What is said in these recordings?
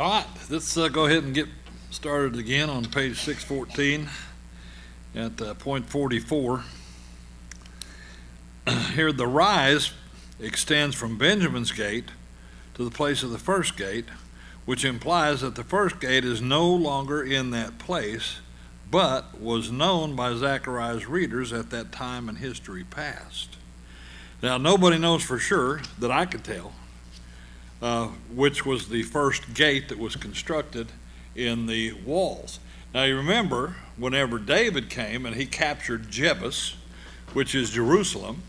All right, let's go ahead and get started again on page 614 at point 44. Here, the rise extends from Benjamin's gate to the place of the first gate, which implies that the first gate is no longer in that place, but was known by Zechariah's readers at that time in history past. Now, nobody knows for sure that I could tell which was the first gate that was constructed in the walls. Now, you remember, whenever David came and he captured Jebus, which is Jerusalem,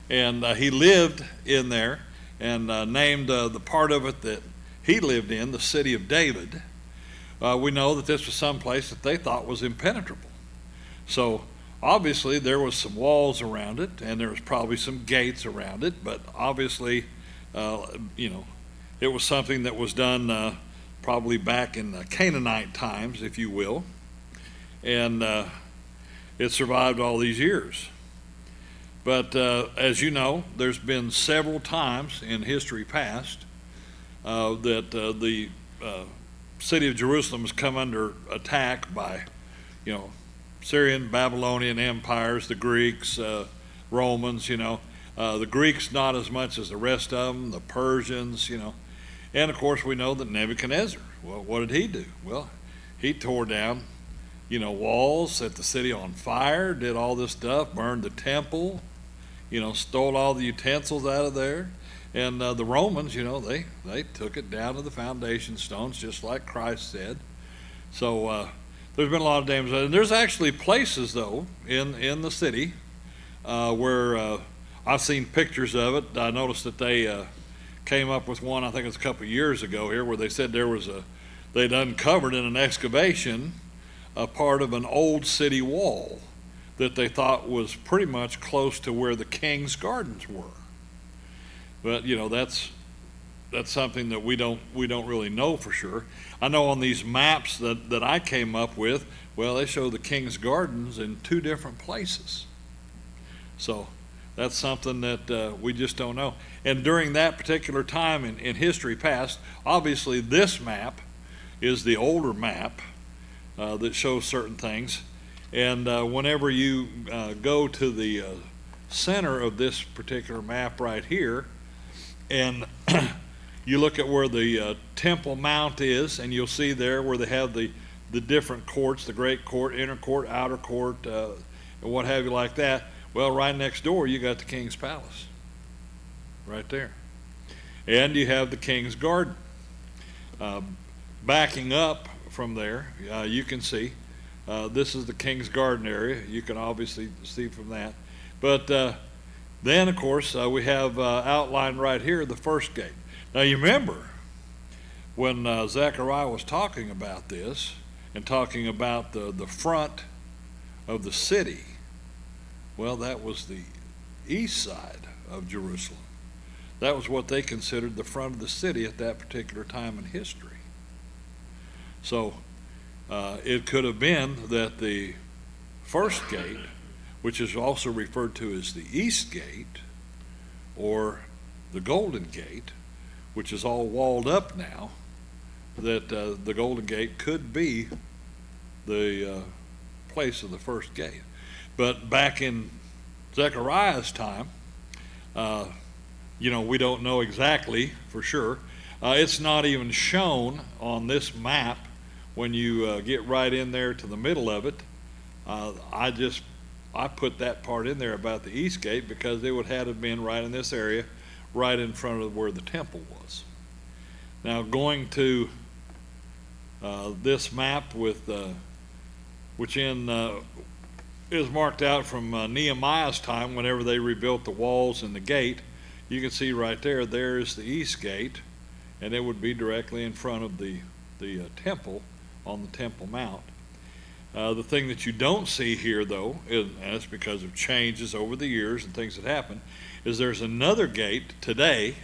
and he lived in there and named the part of it that he lived in the city of David, we know that this was someplace that they thought was impenetrable. So obviously there was some walls around it, and there was probably some gates around it, but obviously, it was something that was done probably back in the Canaanite times, if you will, and it survived all these years. But as you know, there's been several times in history past that the city of Jerusalem has come under attack by, Syrian, Babylonian empires, the Greeks, Romans, the Greeks not as much as the rest of them, the Persians, And of course we know that Nebuchadnezzar, well, what did he do? Well, he tore down, walls, set the city on fire, did all this stuff, burned the temple, stole all the utensils out of there. And the Romans, they took it down to the foundation stones, just like Christ said. So there's been a lot of damage. And there's actually places, though, in the city where I've seen pictures of it. I noticed that they came up with one, I think it was a couple of years ago here, where they said they'd uncovered in an excavation a part of an old city wall that they thought was pretty much close to where the king's gardens were. But that's something that we don't really know for sure. I know on these maps that I came up with, well, they show the king's gardens in two different places. So that's something that we just don't know. And during that particular time in history past, obviously this map is the older map that shows certain things. And whenever you go to the center of this particular map right here, and you look at where the Temple Mount is, and you'll see there where they have the different courts, the great court, inner court, outer court, and what have you like that. Well, right next door you got the king's palace, right there. And you have the king's garden. Backing up from there, you can see, this is the king's garden area. You can obviously see from that. But then, of course, we have outlined right here the first gate. Now, you remember when Zechariah was talking about this and talking about the front of the city, well, that was the east side of Jerusalem. That was what they considered the front of the city at that particular time in history. So it could have been that the first gate, which is also referred to as the East Gate or the Golden Gate, which is all walled up now, that the Golden Gate could be the place of the first gate. But back in Zechariah's time, we don't know exactly for sure. It's not even shown on this map when you get right in there to the middle of it. I put that part in there about the East Gate because it would have been right in this area, right in front of where the temple was. Now, going to this map with which is marked out from Nehemiah's time, whenever they rebuilt the walls and the gate, you can see right there is the East Gate, and it would be directly in front of the temple on the Temple Mount. The thing that you don't see here, though, and it's because of changes over the years and things that happen, is there's another gate today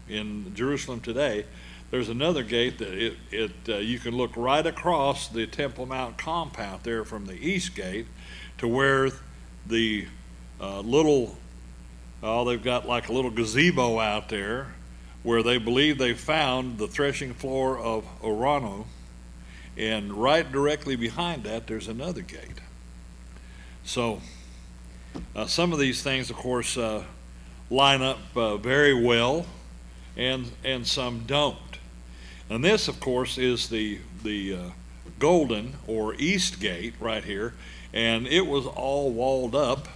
in Jerusalem today. There's another gate that you can look right across the Temple Mount compound there from the East Gate to where the they've got like a little gazebo out there where they believe they found the threshing floor of Orano, and right directly behind that there's another gate. So some of these things, of course, line up very well, and some don't. And this, of course, is the golden or east gate right here, and it was all walled up.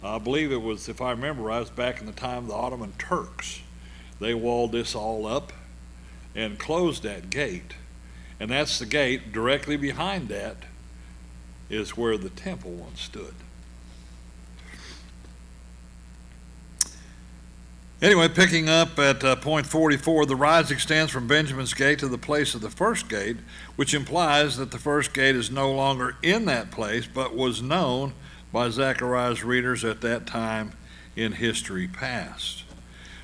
I believe it was, if I remember right, it was back in the time of the Ottoman Turks. They walled this all up and closed that gate. And that's the gate. Directly behind that is where the temple once stood. Anyway, picking up at point 44, the rise extends from Benjamin's gate to the place of the first gate, which implies that the first gate is no longer in that place, but was known by Zechariah's readers at that time in history past.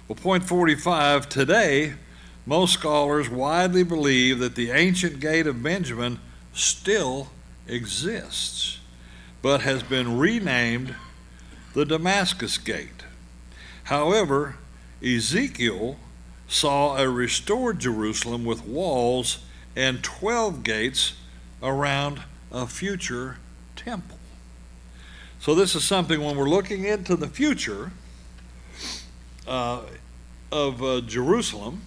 Well, point 45, today, most scholars widely believe that the ancient gate of Benjamin still exists, but has been renamed the Damascus Gate. However, Ezekiel saw a restored Jerusalem with walls and 12 gates around a future temple. So this is something, when we're looking into the future of Jerusalem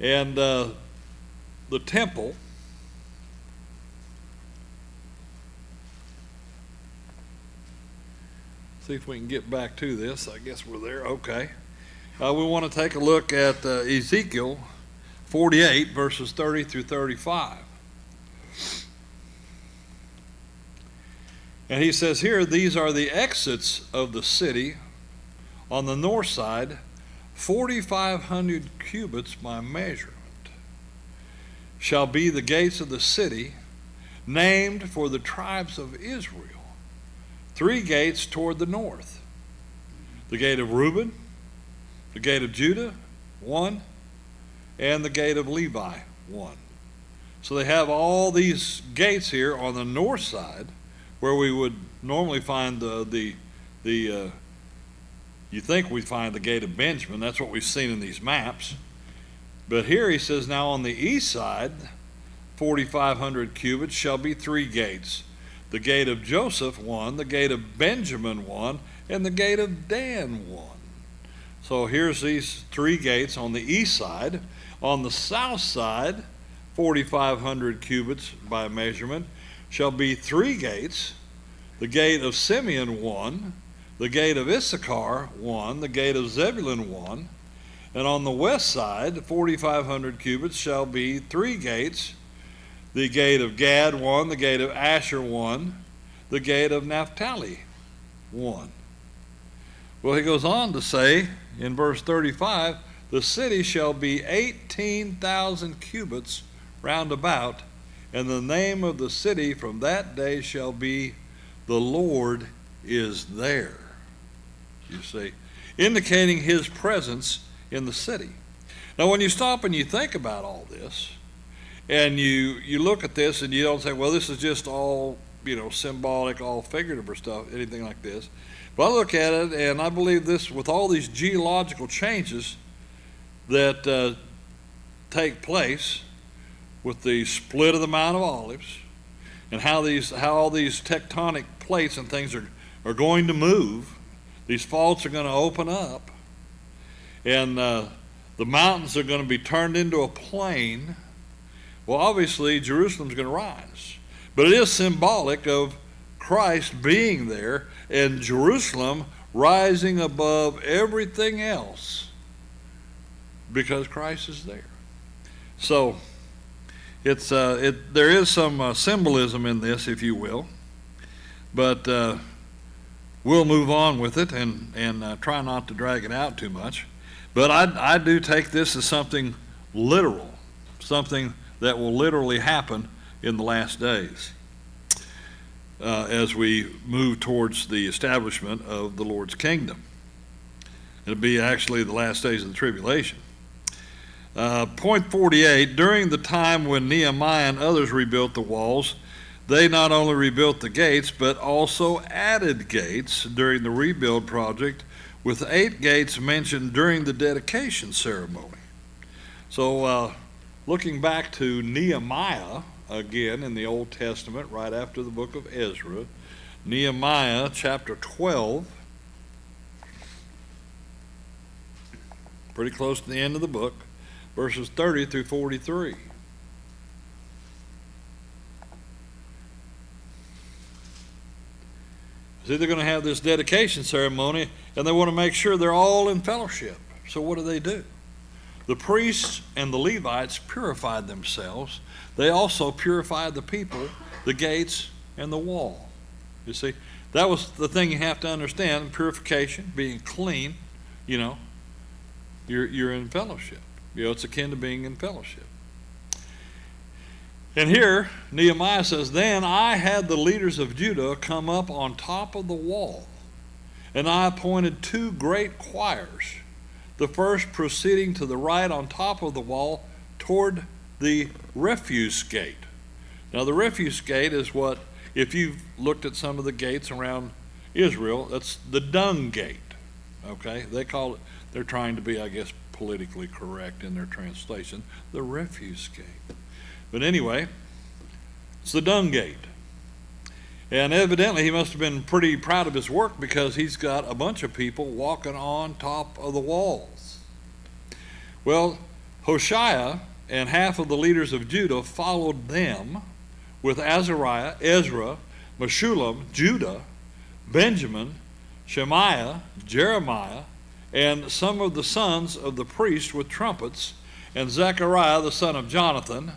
and the temple, see if we can get back to this. I guess we're there. Okay. We want to take a look at Ezekiel 48, verses 30 through 35. And he says here, these are the exits of the city on the north side, 4,500 cubits by measurement, shall be the gates of the city, named for the tribes of Israel. 3 gates toward the north. The gate of Reuben, the gate of Judah, 1, and the gate of Levi, 1. So they have all these gates here on the north side, where we would normally find you think we'd find the gate of Benjamin. That's what we've seen in these maps. But here he says, now on the east side, 4,500 cubits shall be 3 gates. The gate of Joseph, 1, the gate of Benjamin, 1, and the gate of Dan, 1. So here's these 3 gates on the east side. On the south side, 4,500 cubits by measurement, shall be 3 gates. The gate of Simeon, 1, the gate of Issachar, 1, the gate of Zebulun, 1. And on the west side, 4,500 cubits shall be 3 gates. The gate of Gad, 1, the gate of Asher, 1, the gate of Naphtali, 1. Well, he goes on to say in verse 35, the city shall be 18,000 cubits round about, and the name of the city from that day shall be, the Lord is there. You see, indicating his presence in the city. Now, when you stop and you think about all this, and you look at this and you don't say, well, this is just all, symbolic, all figurative or stuff, anything like this. But I look at it and I believe this, with all these geological changes that take place with the split of the Mount of Olives, and how all these tectonic plates and things are going to move. These faults are going to open up, and the mountains are going to be turned into a plain. Well, obviously, Jerusalem's going to rise. But it is symbolic of Christ being there and Jerusalem rising above everything else because Christ is there. So there is some symbolism in this, if you will. But we'll move on with it and try not to drag it out too much. But I do take this as something literal, something that will literally happen in the last days as we move towards the establishment of the Lord's kingdom. It'll be actually the last days of the tribulation. Point 48, during the time when Nehemiah and others rebuilt the walls, they not only rebuilt the gates, but also added gates during the rebuild project, with 8 gates mentioned during the dedication ceremony. So looking back to Nehemiah, again in the Old Testament, right after the book of Ezra, Nehemiah chapter 12, pretty close to the end of the book, verses 30 through 43. See, they're going to have this dedication ceremony, and they want to make sure they're all in fellowship. So what do? The priests and the Levites purified themselves. They also purified the people, the gates, and the wall. You see, that was the thing you have to understand, purification, being clean, you're in fellowship. It's akin to being in fellowship. And here, Nehemiah says, "Then I had the leaders of Judah come up on top of the wall, and I appointed 2 great choirs, the first proceeding to the right on top of the wall toward the refuse gate." Now, the refuse gate is what, if you've looked at some of the gates around Israel, that's the dung gate. Okay? They call it, they're trying to be, I guess, politically correct in their translation, the refuse gate. But anyway, it's the dung gate. And evidently he must have been pretty proud of his work, because he's got a bunch of people walking on top of the walls. Well, Hoshea and half of the leaders of Judah followed them with Azariah, Ezra, Meshullam, Judah, Benjamin, Shemaiah, Jeremiah, and some of the sons of the priests with trumpets, and Zechariah the son of Jonathan,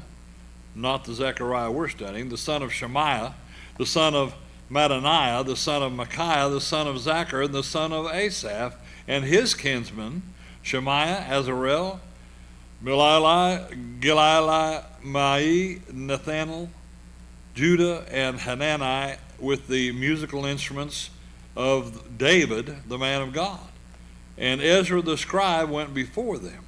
not the Zechariah we're studying, the son of Shemaiah, the son of Mattaniah, the son of Micaiah, the son of Zachar, and the son of Asaph, and his kinsmen, Shemaiah, Azarel, Gilai, Mai, Nathanael, Judah, and Hanani, with the musical instruments of David, the man of God. And Ezra the scribe went before them.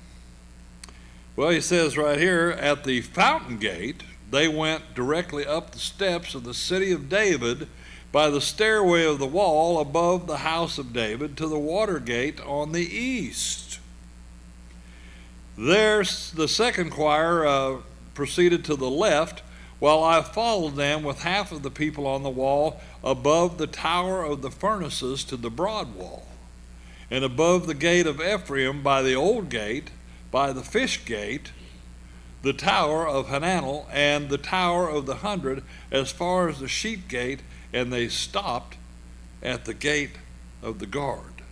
Well, he says right here, at the fountain gate, they went directly up the steps of the city of David by the stairway of the wall above the house of David to the water gate on the east. There, the second choir proceeded to the left, while I followed them with half of the people on the wall above the tower of the furnaces to the broad wall, and above the gate of Ephraim by the old gate, by the fish gate, the tower of Hananel, and the tower of the 100, as far as the sheep gate, and they stopped at the gate of the guard.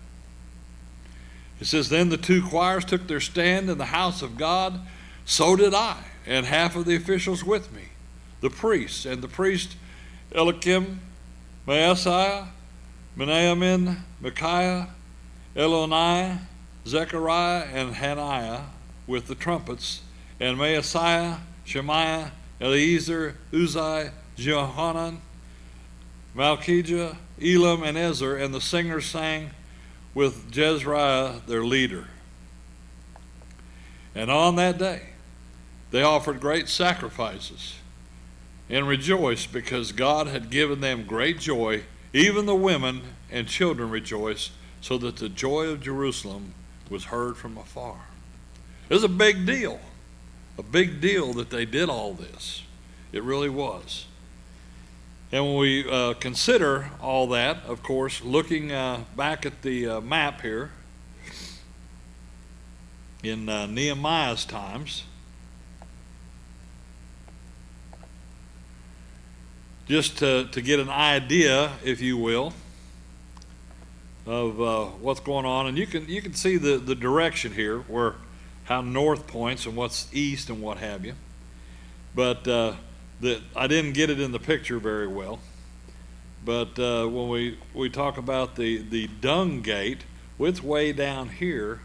It says, "Then the 2 choirs took their stand in the house of God. So did I, and half of the officials with me, the priests, and the priest Eliakim, Maaseiah, Menamin, Micaiah, Eloni, Zechariah, and Hananiah with the trumpets, and Maaseiah, Shemaiah, Eliezer, Uzai, Johanan, Malchijah, Elam, and Ezer, and the singers sang with Jezreiah their leader. And on that day they offered great sacrifices and rejoiced, because God had given them great joy. Even the women and children rejoiced, so that the joy of Jerusalem was heard from afar." It was a big deal that they did all this. It really was. And when we consider all that, of course, looking back at the map here, in Nehemiah's times, just to get an idea, if you will, of what's going on, and you can see the direction here, where how north points and what's east and what have you. But I didn't get it in the picture very well. But when we talk about the dung gate, it's way down here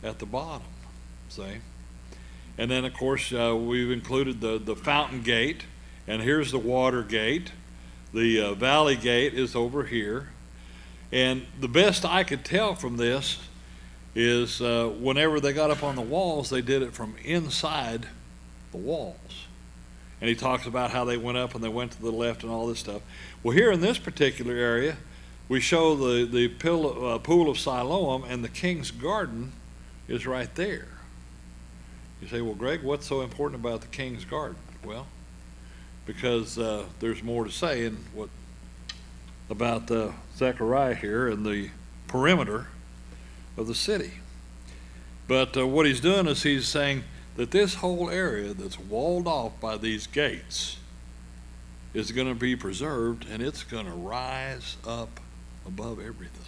at the bottom, see? And then, of course, we've included the fountain gate, and here's the water gate. The valley gate is over here. And the best I could tell from this is whenever they got up on the walls, they did it from inside the walls. And he talks about how they went up and they went to the left and all this stuff. Well, here in this particular area, we show the pool of Siloam, and the king's garden is right there. You say, well, Greg, what's so important about the king's garden? Well, because there's more to say about Zechariah here and the perimeter of the city. But what he's doing is he's saying that this whole area that's walled off by these gates is going to be preserved, and it's going to rise up above everything.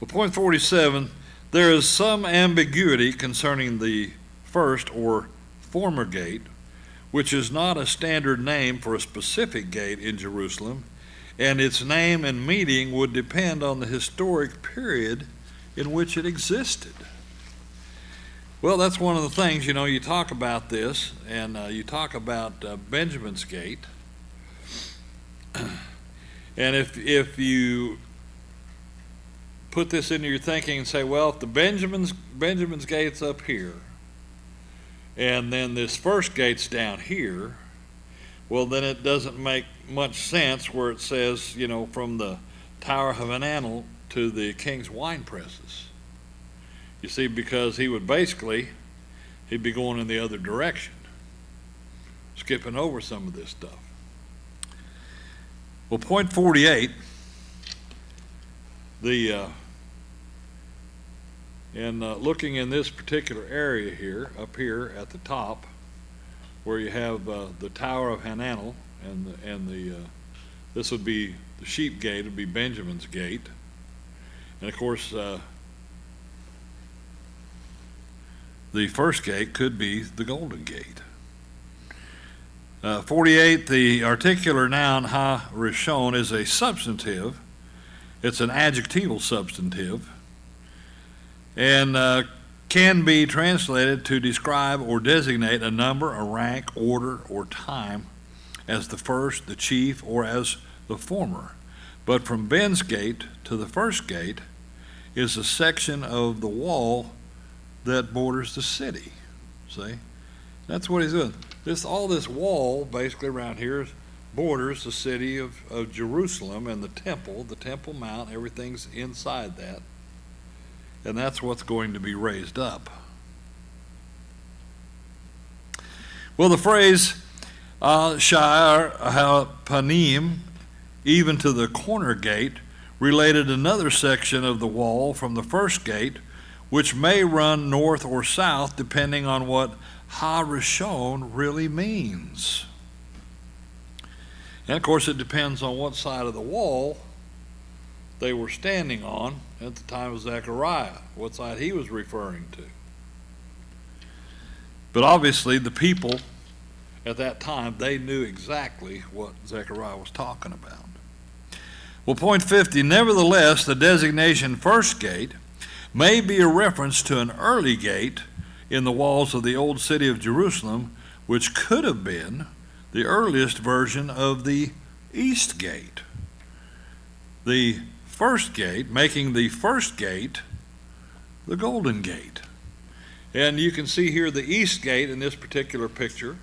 Well, point 47, there is some ambiguity concerning the first or former gate, which is not a standard name for a specific gate in Jerusalem, and its name and meaning would depend on the historic period in which it existed. Well, that's one of the things, you talk about this, and you talk about Benjamin's gate, and if you put this into your thinking and say, well, if the Benjamin's gate's up here, and then this first gate's down here, well, then it doesn't make much sense where it says, from the Tower of Hananel to the king's wine presses. You see, because he'd be going in the other direction, skipping over some of this stuff. Well, point 48, looking in this particular area here, up here at the top, where you have the Tower of Hananel, and this would be the sheep gate, would be Benjamin's gate, and of course the first gate could be the Golden Gate. 48, the articular noun ha-rishon is a substantive. It's an adjectival substantive, and can be translated to describe or designate a number, a rank, order, or time as the first, the chief, or as the former. But from Ben's gate to the first gate is a section of the wall that borders the city. See? That's what he's doing. All this wall basically around here borders the city of Jerusalem, and the Temple Mount, everything's inside that. And that's what's going to be raised up. Well, the phrase Sha'ar HaPanim, even to the corner gate, related another section of the wall from the first gate, which may run north or south depending on what Ha-Rishon really means. And of course it depends on what side of the wall they were standing on at the time of Zechariah, what side he was referring to. But obviously the people at that time, they knew exactly what Zechariah was talking about. Well, point 50, nevertheless, the designation first gate may be a reference to an early gate in the walls of the old city of Jerusalem, which could have been the earliest version of the east gate. The first gate, making the first gate the Golden Gate. And you can see here the east gate in this particular picture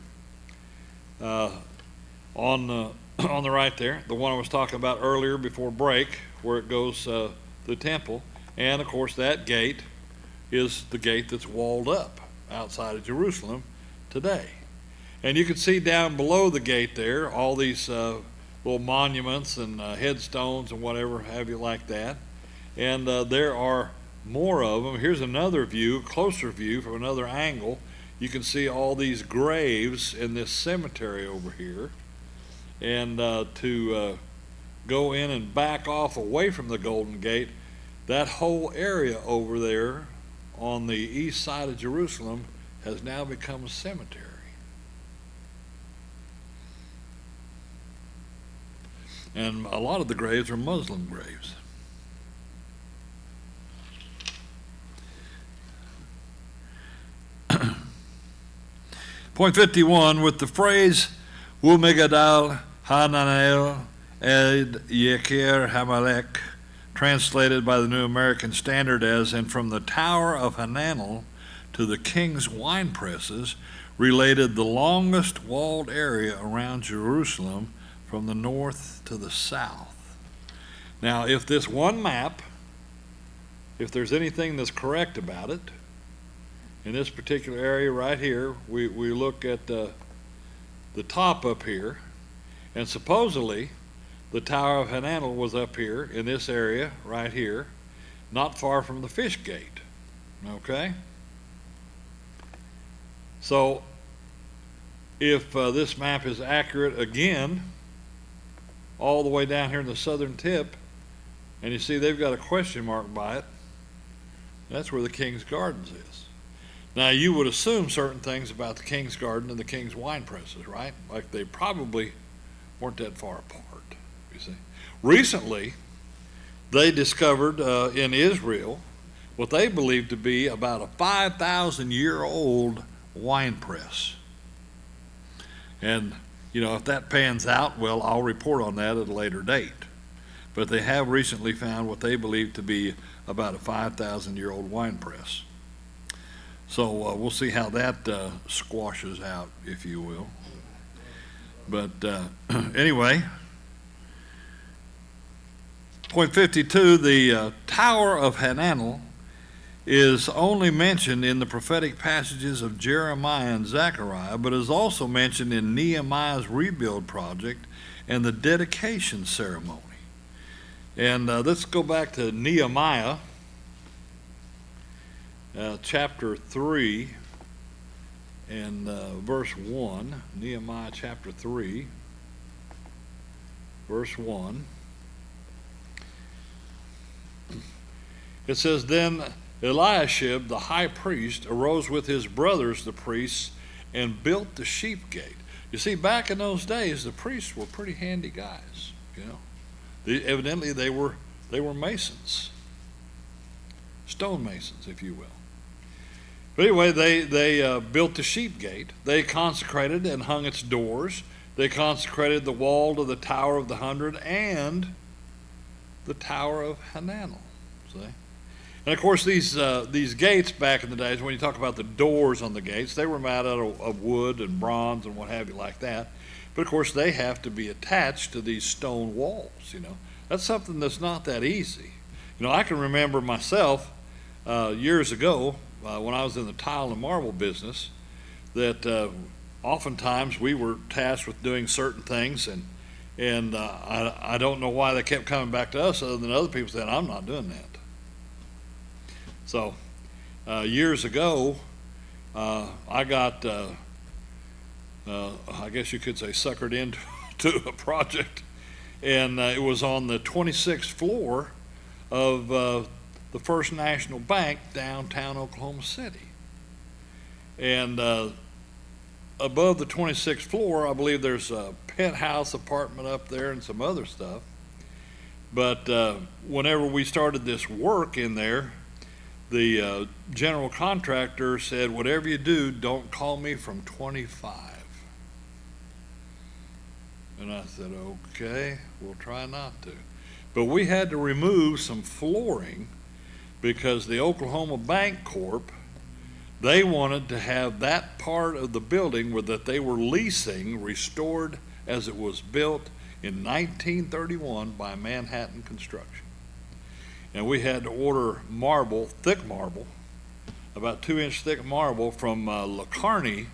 on the right there, the one I was talking about earlier before break, where it goes to the temple. And of course that gate is the gate that's walled up outside of Jerusalem today. And you can see down below the gate there all these little monuments and headstones and whatever have you like that. And there are more of them. Here's another view, closer view from another angle. You can see all these graves in this cemetery over here. And to go in and back off away from the Golden Gate, that whole area over there on the east side of Jerusalem has now become a cemetery. And a lot of the graves are Muslim graves. Point 51, with the phrase Umegadal Hananel Ed Yeker Hamalek, translated by the New American Standard as, and from the Tower of Hananel to the king's wine presses, related the longest walled area around Jerusalem from the north to the south. Now, if this one map, if there's anything that's correct about it, in this particular area right here, we look at the top up here, and supposedly the Tower of Hananel was up here in this area right here, not far from the fish gate. Okay? So, if this map is accurate again, all the way down here in the southern tip, and you see they've got a question mark by it, that's where the King's Gardens is. Now, you would assume certain things about the King's Garden and the King's wine presses, right? Like they probably weren't that far apart, you see. Recently, they discovered in Israel what they believe to be about a 5,000-year-old wine press. And, if that pans out, well, I'll report on that at a later date. But they have recently found what they believe to be about a 5,000-year-old wine press. So we'll see how that squashes out, if you will. But anyway, point 52, the Tower of Hananel is only mentioned in the prophetic passages of Jeremiah and Zechariah, but is also mentioned in Nehemiah's rebuild project and the dedication ceremony. And let's go back to Nehemiah chapter 3 and verse 1. Nehemiah chapter 3, verse 1. It says, "Then Eliashib the high priest arose with his brothers the priests and built the sheep gate." You see, back in those days, the priests were pretty handy guys. Evidently they were masons, stone masons, if you will. But anyway, they built the sheep gate. They consecrated and hung its doors. They consecrated the wall to the Tower of the 100 and the Tower of Hananel. See? And of course, these gates back in the days, when you talk about the doors on the gates, they were made out of wood and bronze and what have you like that. But of course, they have to be attached to these stone walls. That's something that's not that easy. I can remember myself years ago when I was in the tile and marble business that oftentimes we were tasked with doing certain things, and I don't know why they kept coming back to us other than other people saying, "I'm not doing that." So years ago, I got, I guess you could say, suckered into a project, and it was on the 26th floor of the First National Bank downtown Oklahoma City. And above the 26th floor, I believe there's a penthouse apartment up there and some other stuff. But whenever we started this work in there, the general contractor said, "Whatever you do, don't call me from 25. And I said, "Okay, we'll try not to." But we had to remove some flooring because the Oklahoma Bank Corp, they wanted to have that part of the building that they were leasing restored as it was built in 1931 by Manhattan Construction. And we had to order marble, thick marble, about 2-inch thick marble from Lacarney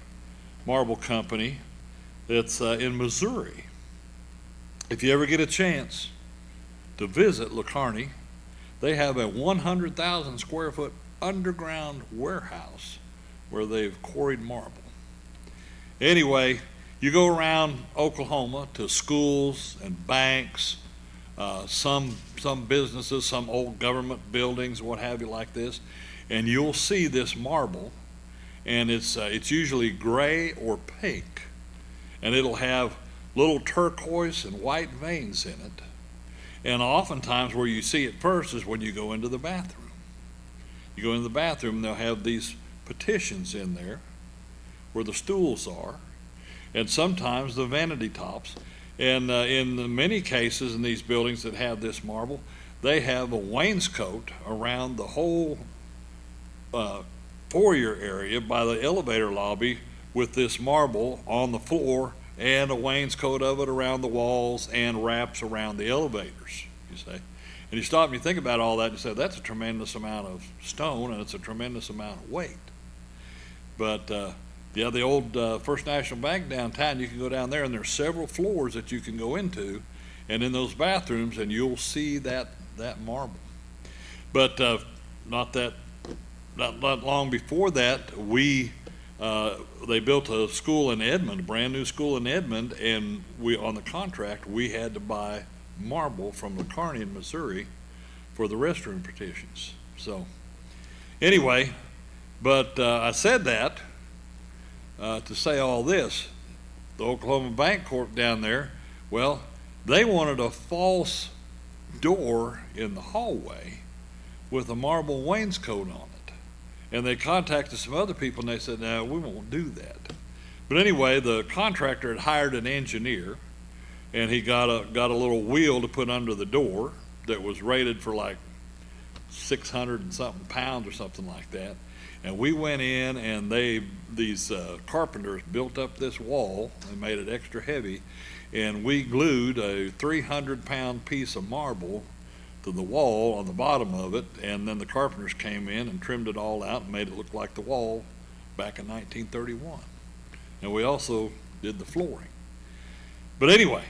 Marble Company that's in Missouri. If you ever get a chance to visit Lacarney, they have a 100,000 square foot underground warehouse where they've quarried marble. Anyway, you go around Oklahoma to schools and banks, some businesses, some old government buildings, what have you like this, and you'll see this marble, and it's usually gray or pink, and it'll have little turquoise and white veins in it. And oftentimes where you see it first is when you go into the bathroom. You go into the bathroom, and they'll have these petitions in there where the stools are, and sometimes the vanity tops. And in many cases in these buildings that have this marble, they have a wainscot around the whole foyer area by the elevator lobby with this marble on the floor and a wainscot of it around the walls and wraps around the elevators, you see. And you stop and you think about all that and you say, that's a tremendous amount of stone and it's a tremendous amount of weight. But yeah, the old First National Bank downtown, you can go down there and there's several floors that you can go into, and in those bathrooms, and you'll see that marble. But not long before that, they built a school in Edmond, a brand new school in Edmond, and on the contract we had to buy marble from Kearney in Missouri for the restroom partitions. So anyway, but I said that to say all this. The Oklahoma Bank Corp down there, well, they wanted a false door in the hallway with a marble wainscot on it. And they contacted some other people and they said, no, we won't do that. But anyway, the contractor had hired an engineer, and he got a little wheel to put under the door that was rated for like 600 and something pounds or something like that. And we went in, and these carpenters built up this wall and made it extra heavy, and we glued a 300-pound piece of marble to the wall on the bottom of it, and then the carpenters came in and trimmed it all out and made it look like the wall back in 1931. And we also did the flooring. But anyway,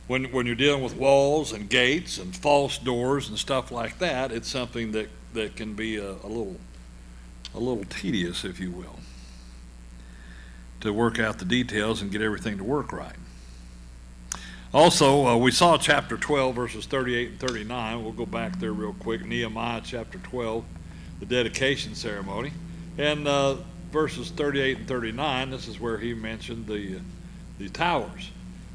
when you're dealing with walls and gates and false doors and stuff like that, it's something that can be a little tedious, if you will, to work out the details and get everything to work right. Also, we saw chapter 12, verses 38 and 39. We'll go back there real quick. Nehemiah chapter 12, the dedication ceremony. And verses 38 and 39, this is where he mentioned the towers.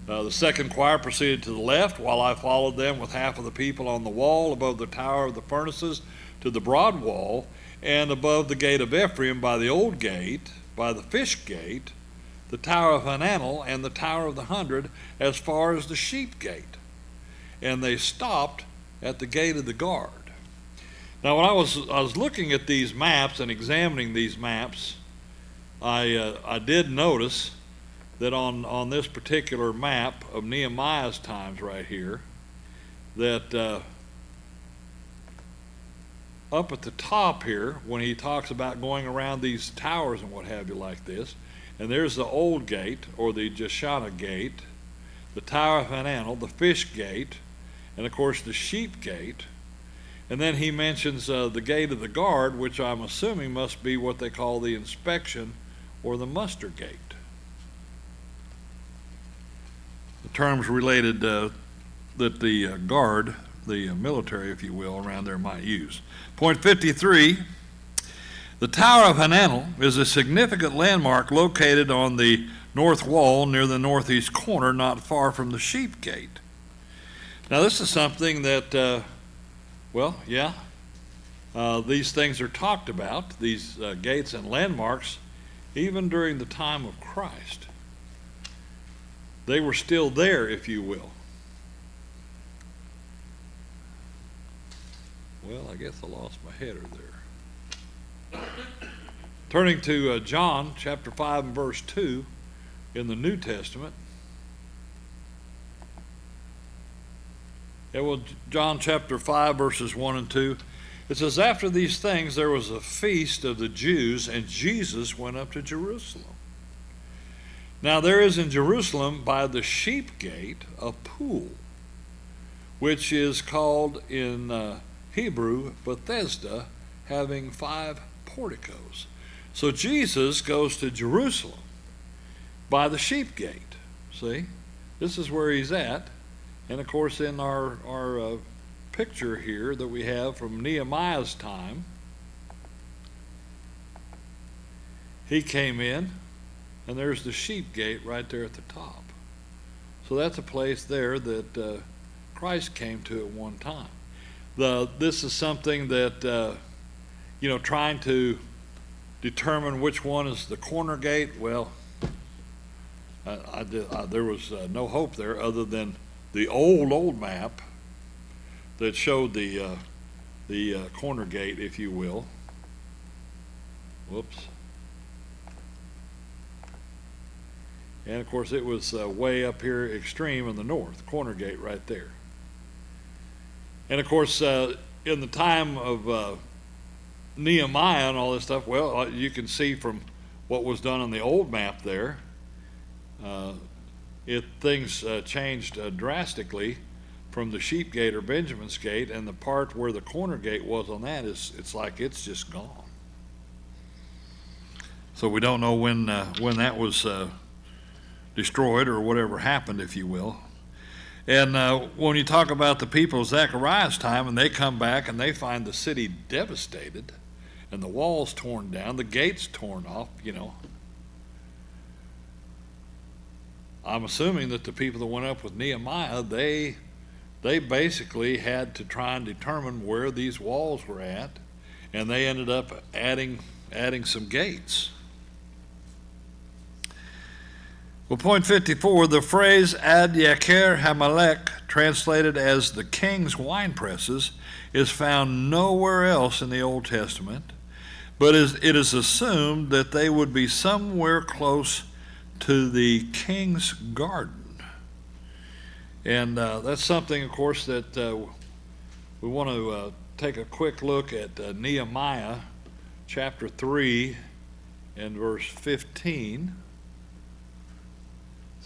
The second choir proceeded to the left, while I followed them with half of the people on the wall above the tower of the furnaces to the broad wall, and above the gate of Ephraim by the old gate, by the fish gate, the tower of Hananel, and the tower of the 100, as far as the sheep gate. And they stopped at the gate of the guard. Now, when I was looking at these maps and examining these maps, I did notice that on this particular map of Nehemiah's times right here, that up at the top here, when he talks about going around these towers and what have you like this, and there's the old gate, or the Jeshanah gate, the tower of Hananel, the fish gate, and of course the sheep gate. And then he mentions the gate of the guard, which I'm assuming must be what they call the inspection or the muster gate. The terms related that the guard, the military, if you will, around there might use. Point 53, the Tower of Hananel is a significant landmark located on the north wall near the northeast corner, not far from the sheep gate. Now this is something that, these things are talked about, these gates and landmarks, even during the time of Christ. They were still there, if you will. Well, I guess I lost my header there. Turning to John chapter 5 and verse 2 in the New Testament. John chapter 5 verses 1 and 2. It says, after these things there was a feast of the Jews, and Jesus went up to Jerusalem. Now there is in Jerusalem by the sheep gate a pool, which is called in Hebrew Bethesda, having 5 porticos. So Jesus goes to Jerusalem by the sheep gate. See, this is where he's at. And of course in our picture here that we have from Nehemiah's time, he came in, and there's the sheep gate right there at the top. So that's a place there that Christ came to at one time. This is something that, trying to determine which one is the corner gate, well, there was no hope there other than the old map that showed the corner gate, if you will. Whoops. And of course it was way up here extreme in the north, corner gate right there. And of course in the time of Nehemiah and all this stuff, well, you can see from what was done on the old map there, things changed drastically from the sheep gate or Benjamin's gate, and the part where the corner gate was on that it's like it's just gone. So we don't know when that was destroyed or whatever happened, if you will. And when you talk about the people of Zechariah's time, and they come back and they find the city devastated and the walls torn down, the gates torn off, I'm assuming that the people that went up with Nehemiah, they basically had to try and determine where these walls were at, and they ended up adding some gates. Well, point 54, the phrase Ad Yaker Hamelech, translated as the king's wine presses, is found nowhere else in the Old Testament, but it is assumed that they would be somewhere close to the king's garden. And that's something, of course, that we want to take a quick look at Nehemiah chapter 3 and verse 15.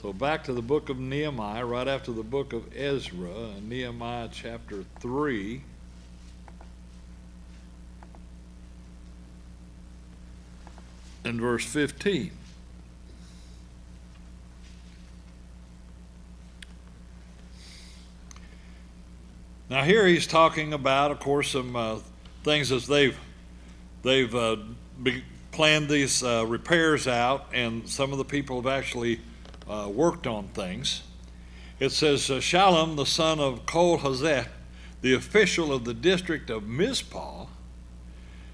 So back to the book of Nehemiah, right after the book of Ezra, Nehemiah chapter 3. And verse 15. Now here he's talking about, of course, some things as they've planned these repairs out, and some of the people have actually worked on things. It says, Shallum, the son of Kol-Hazeh, the official of the district of Mizpah.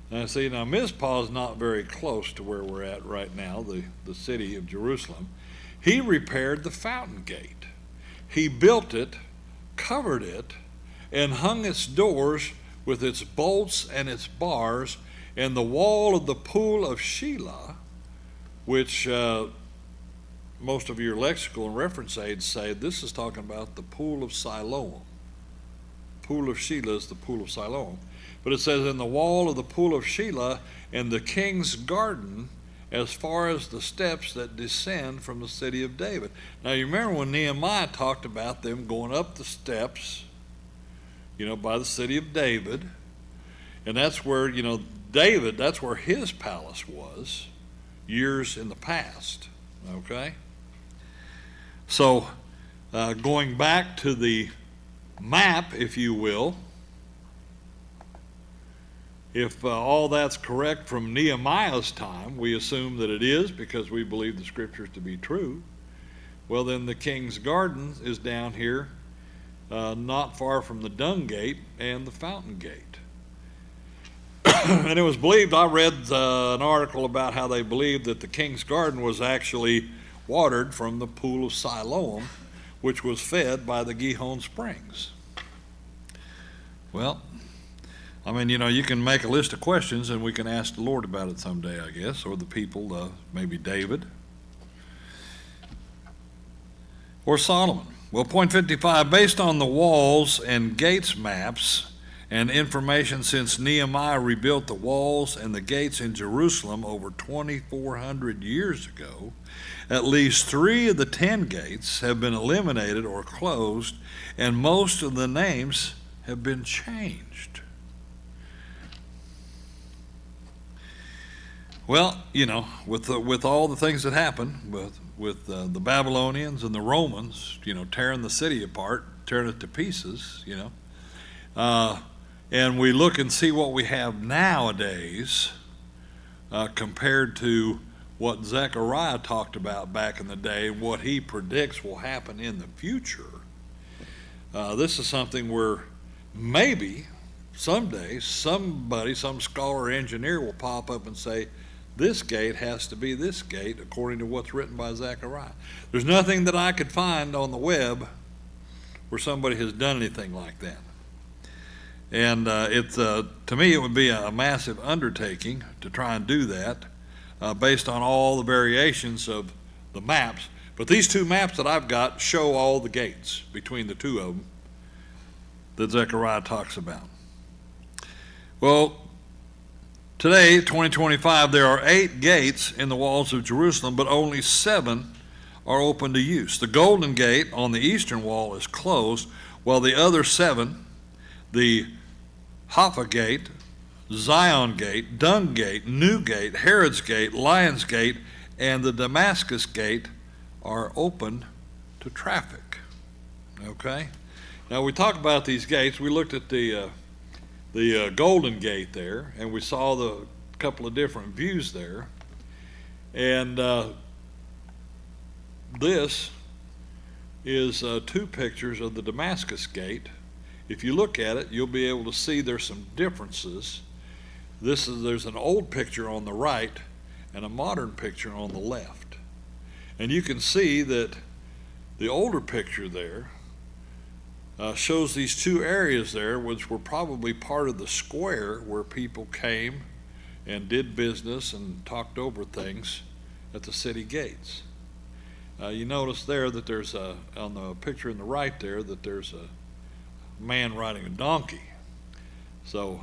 Now see, Mizpah is not very close to where we're at right now, the city of Jerusalem. He repaired the fountain gate. He built it, covered it, and hung its doors with its bolts and its bars, and the wall of the pool of Shelah, which most of your lexical and reference aids say this is talking about the pool of Siloam. Pool of Shelah is the pool of Siloam. But it says, in the wall of the pool of Shelah and the king's garden, as far as the steps that descend from the city of David. Now you remember when Nehemiah talked about them going up the steps, by the city of David, and that's where, David, that's where his palace was years in the past, okay? So going back to the map, if you will, if all that's correct from Nehemiah's time, we assume that it is because we believe the scriptures to be true, well then the king's garden is down here not far from the dung gate and the fountain gate. And it was believed, I read an article about how they believed that the king's garden was actually watered from the pool of Siloam, which was fed by the Gihon Springs. Well, you can make a list of questions and we can ask the Lord about it someday, I guess, or the people, maybe David or Solomon. Well, point 55, based on the walls and gates maps and information since Nehemiah rebuilt the walls and the gates in Jerusalem over 2,400 years ago, at least 3 of the 10 gates have been eliminated or closed, and most of the names have been changed. Well, with all the things that happened with the Babylonians and the Romans, tearing the city apart, tearing it to pieces, and we look and see what we have nowadays compared to what Zechariah talked about back in the day, what he predicts will happen in the future. This is something where maybe someday somebody, some scholar or engineer will pop up and say, this gate has to be this gate according to what's written by Zechariah. There's nothing that I could find on the web where somebody has done anything like that. And to me, it would be a massive undertaking to try and do that based on all the variations of the maps. But these two maps that I've got show all the gates between the two of them that Zechariah talks about. Well, today, 2025, there are 8 gates in the walls of Jerusalem, but only 7 are open to use. The Golden Gate on the eastern wall is closed, while the other 7, the Haffa Gate, Zion Gate, Dung Gate, New Gate, Herod's Gate, Lion's Gate, and the Damascus Gate are open to traffic. Okay? Now we talk about these gates. We looked at the Golden Gate there, and we saw the couple of different views there. And this is 2 pictures of the Damascus Gate. If you look at it, you'll be able to see there's some differences. There's an old picture on the right and a modern picture on the left. And you can see that the older picture there shows these 2 areas there, which were probably part of the square where people came and did business and talked over things at the city gates. You notice there that there's on the picture in the right there, that there's a man riding a donkey. So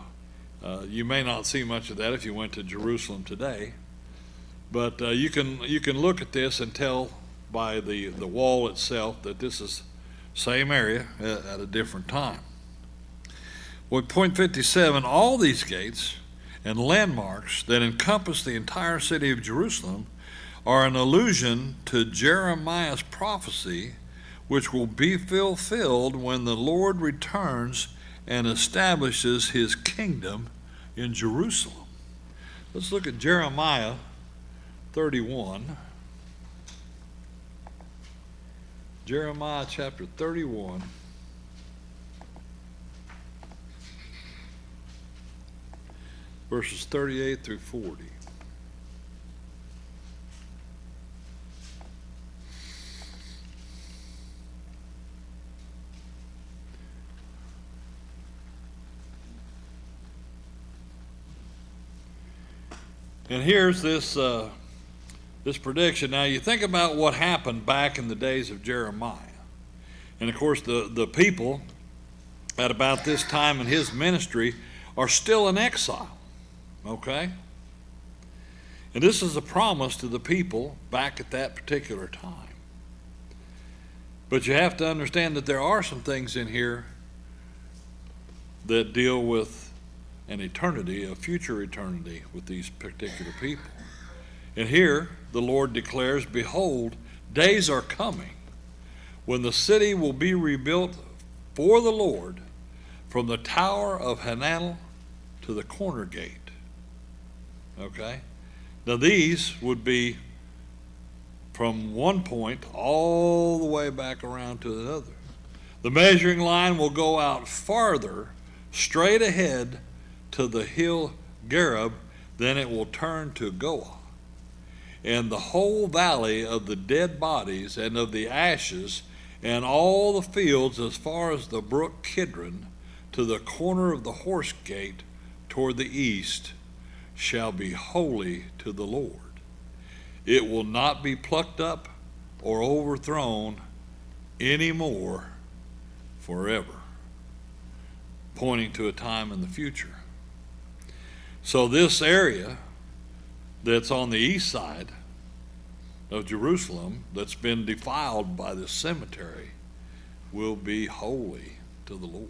you may not see much of that if you went to Jerusalem today, but you can look at this and tell by the wall itself that this is same area at a different time. Well, point 57, all these gates and landmarks that encompass the entire city of Jerusalem are an allusion to Jeremiah's prophecy, which will be fulfilled when the Lord returns and establishes his kingdom in Jerusalem. Let's look at Jeremiah 31. Jeremiah chapter 31. Verses 38 through 40. And here's this prediction. Now you think about what happened back in the days of Jeremiah. And of course the people at about this time in his ministry are still in exile. Okay? And this is a promise to the people back at that particular time. But you have to understand that there are some things in here that deal with an eternity, a future eternity with these particular people. And here the Lord declares, behold, days are coming when the city will be rebuilt for the Lord from the tower of Hananel to the corner gate. Okay? Now these would be from one point all the way back around to the other. The measuring line will go out farther, straight ahead to the hill Gareb, then it will turn to Goah. And the whole valley of the dead bodies and of the ashes and all the fields as far as the brook Kidron to the corner of the horse gate toward the east shall be holy to the Lord. It will not be plucked up or overthrown any more forever, pointing to a time in the future. So this area that's on the east side of Jerusalem that's been defiled by this cemetery will be holy to the Lord.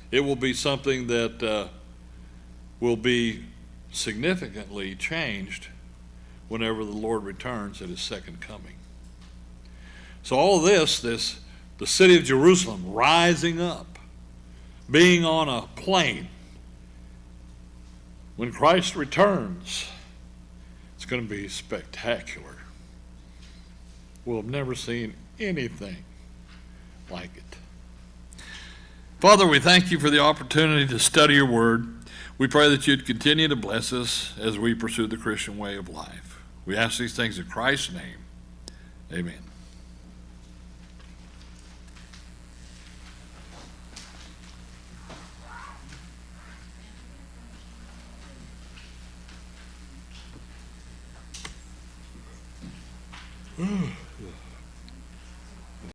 It will be something that will be significantly changed whenever the Lord returns at his second coming. So all this, the city of Jerusalem rising up, being on a plain, when Christ returns, it's going to be spectacular. We'll have never seen anything like it. Father, we thank you for the opportunity to study your word. We pray that you'd continue to bless us as we pursue the Christian way of life. We ask these things in Christ's name. Amen.